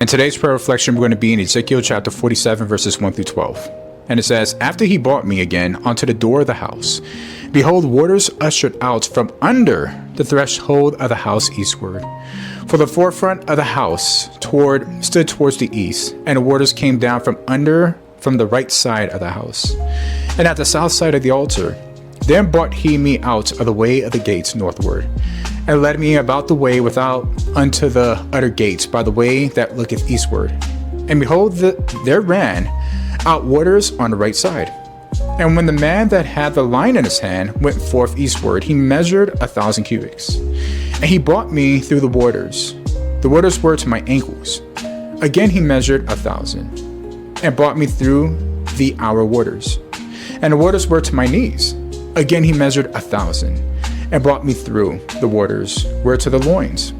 In today's prayer reflection, we're going to be in Ezekiel chapter 47, verses 1 through 12. And it says, "After he brought me again onto the door of the house, behold, waters ushered out from under the threshold of the house eastward. For the forefront of the house stood towards the east, and the waters came down from the right side of the house, and at the south side of the altar. Then brought he me out of the way of the gates northward, and led me about the way without unto the utter gates by the way that looketh eastward. And behold, there ran out waters on the right side. And when the man that had the line in his hand went forth eastward, he measured 1,000 cubits. And he brought me through the waters. The waters were to my ankles. Again he measured 1,000, and brought me through the hour waters. And the waters were to my knees. Again he measured 1,000, and brought me through the waters were to the loins.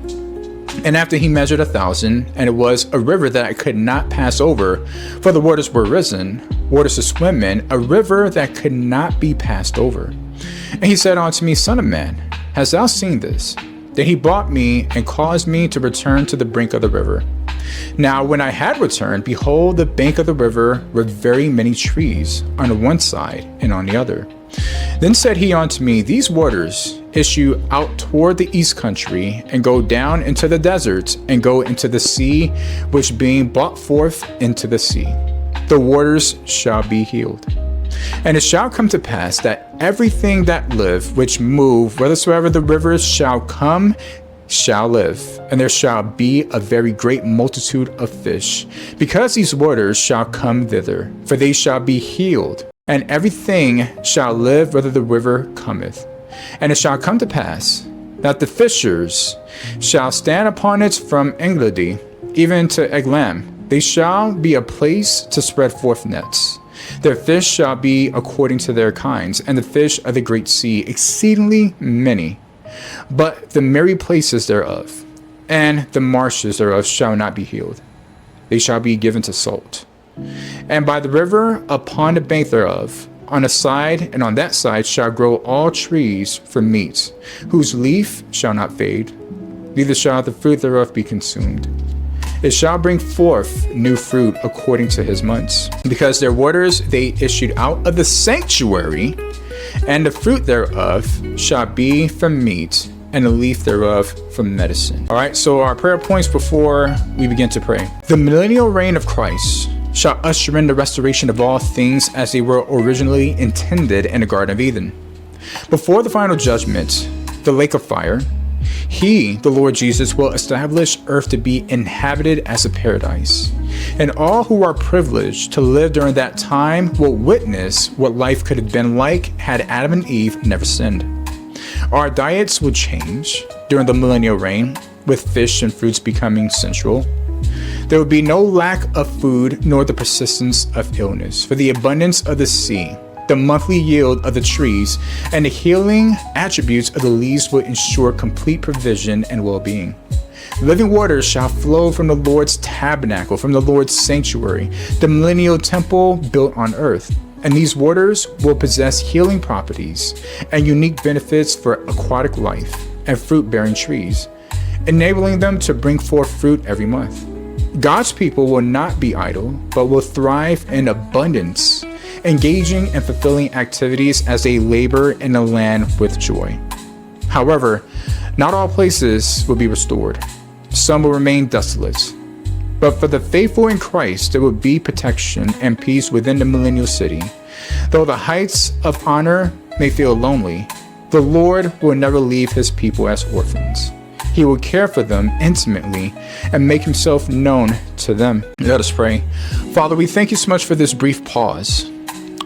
And after he measured 1,000, and it was a river that I could not pass over, for the waters were risen, waters to swim in, a river that could not be passed over. And he said unto me, Son of man, hast thou seen this? Then he brought me and caused me to return to the brink of the river. Now when I had returned, behold, the bank of the river were very many trees on the one side and on the other. Then said he unto me, These waters issue out toward the east country, and go down into the deserts, and go into the sea, which being brought forth into the sea, the waters shall be healed. And it shall come to pass that everything that live, which move, whithersoever the rivers shall come, shall live, and there shall be a very great multitude of fish, because these waters shall come thither, for they shall be healed. And everything shall live whither the river cometh. And it shall come to pass that the fishers shall stand upon it from Engladi even to Eglam. They shall be a place to spread forth nets. Their fish shall be according to their kinds, and the fish of the great sea exceedingly many. But the merry places thereof and the marshes thereof shall not be healed. They shall be given to salt. And by the river upon the bank thereof, on the side and on that side shall grow all trees for meat, whose leaf shall not fade, neither shall the fruit thereof be consumed. It shall bring forth new fruit according to his months, because their waters they issued out of the sanctuary, and the fruit thereof shall be for meat, and the leaf thereof for medicine. All right, so our prayer points before we begin to pray. The millennial reign of Christ shall usher in the restoration of all things as they were originally intended in the Garden of Eden. Before the final judgment, the lake of fire, he, the Lord Jesus, will establish earth to be inhabited as a paradise. And all who are privileged to live during that time will witness what life could have been like had Adam and Eve never sinned. Our diets will change during the millennial reign, with fish and fruits becoming central. There will be no lack of food nor the persistence of illness, for the abundance of the sea, the monthly yield of the trees, and the healing attributes of the leaves will ensure complete provision and well-being. Living waters shall flow from the Lord's tabernacle, from the Lord's sanctuary, the millennial temple built on earth. And these waters will possess healing properties and unique benefits for aquatic life and fruit-bearing trees, enabling them to bring forth fruit every month. God's people will not be idle, but will thrive in abundance, engaging in fulfilling activities as they labor in the land with joy. However, not all places will be restored. Some will remain desolate. But for the faithful in Christ, there will be protection and peace within the millennial city. Though the heights of honor may feel lonely, the Lord will never leave his people as orphans. He will care for them intimately and make himself known to them. Let us pray. Father, we thank you so much for this brief pause.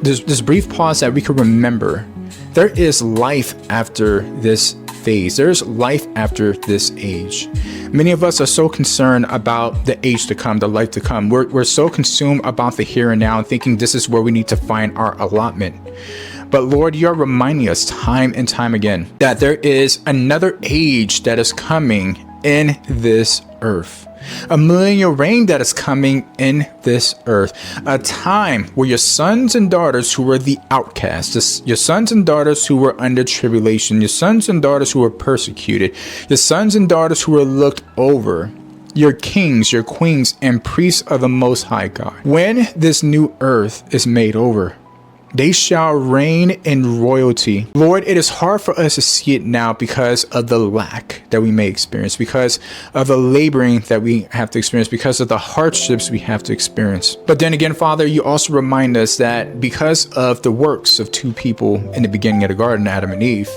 This brief pause that we can remember there is life after this phase. There's life after this age. Many of us are so concerned about the age to come, the life to come. We're so consumed about the here and now and thinking this is where we need to find our allotment. But Lord, you're reminding us time and time again that there is another age that is coming in this earth. A millennial reign that is coming in this earth. A time where your sons and daughters who were the outcasts, your sons and daughters who were under tribulation, your sons and daughters who were persecuted, your sons and daughters who were looked over, your kings, your queens, and priests of the Most High God. When this new earth is made over, they shall reign in royalty. Lord, it is hard for us to see it now because of the lack that we may experience, because of the laboring that we have to experience, because of the hardships we have to experience. But then again, Father, you also remind us that because of the works of two people in the beginning of the garden, Adam and Eve,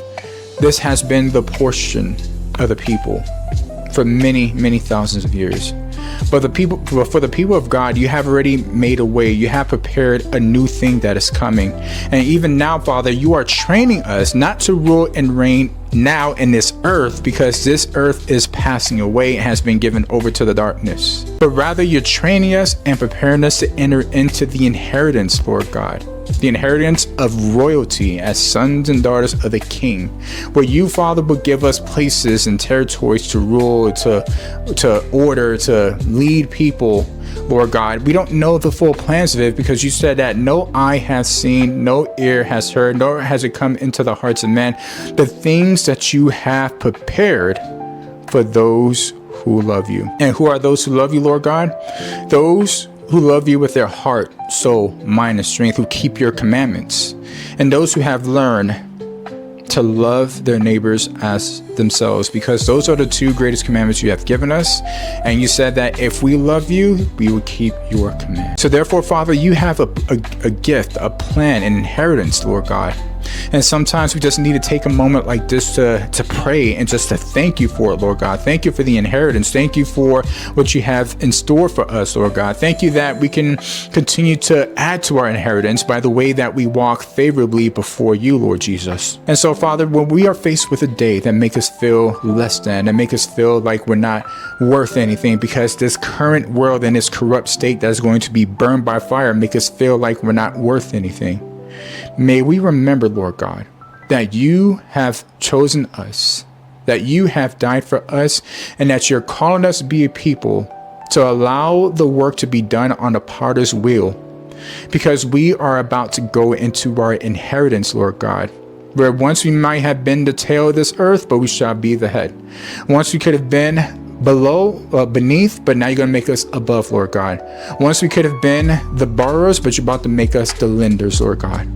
this has been the portion of the people for many, many thousands of years. But for the people of God, you have already made a way. You have prepared a new thing that is coming. And even now, Father, you are training us not to rule and reign now in this earth, because this earth is passing away and has been given over to the darkness. But rather, you're training us and preparing us to enter into the inheritance, Lord God. The inheritance of royalty as sons and daughters of the King, where you, Father, will give us places and territories to rule, to order, to lead people, Lord God. We don't know the full plans of it, because you said that no eye has seen, no ear has heard, nor has it come into the hearts of men, the things that you have prepared for those who love you. And who are those who love you, Lord God? Those who love you with their heart, soul, mind, and strength, who keep your commandments, and those who have learned to love their neighbors as themselves, because those are the two greatest commandments you have given us. And you said that if we love you, we will keep your command. So therefore, Father, you have a gift, a plan, an inheritance, Lord God. And sometimes we just need to take a moment like this to pray and just to thank you for it, Lord God. Thank you for the inheritance. Thank you for what you have in store for us, Lord God. Thank you that we can continue to add to our inheritance by the way that we walk favorably before you, Lord Jesus. And so, Father, when we are faced with a day that make us feel less than, and make us feel like we're not worth anything, because this current world and this corrupt state that is going to be burned by fire make us feel like we're not worth anything, may we remember, Lord God, that you have chosen us, that you have died for us, and that you're calling us to be a people to allow the work to be done on the potter's wheel, because we are about to go into our inheritance, Lord God, where once we might have been the tail of this earth, but we shall be the head. Once we could have been beneath, but now you're going to make us above, Lord God. Once we could have been the borrowers, but you're about to make us the lenders, Lord God.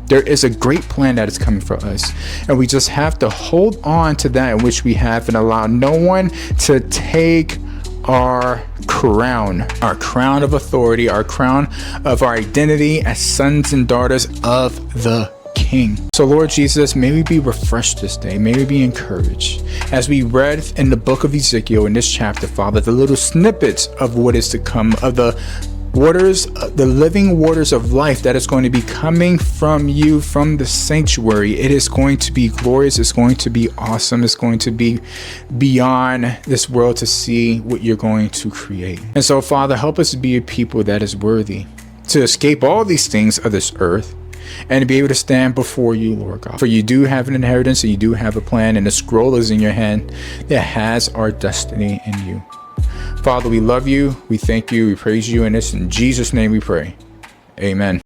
There is a great plan that is coming for us, and we just have to hold on to that in which we have, and allow no one to take our crown of authority, our crown of our identity as sons and daughters of the King. So Lord Jesus, may we be refreshed this day. May we be encouraged as we read in the book of Ezekiel in this chapter, Father, the little snippets of what is to come, of the waters, the living waters of life that is going to be coming from you, from the sanctuary. It is going to be glorious. It's going to be awesome. It's going to be beyond this world to see what you're going to create. And so, Father, help us to be a people that is worthy to escape all these things of this earth, and to be able to stand before you, Lord God. For you do have an inheritance, and you do have a plan, and the scroll is in your hand that has our destiny in you. Father, we love you, we thank you, we praise you, and it's in Jesus' name we pray. Amen.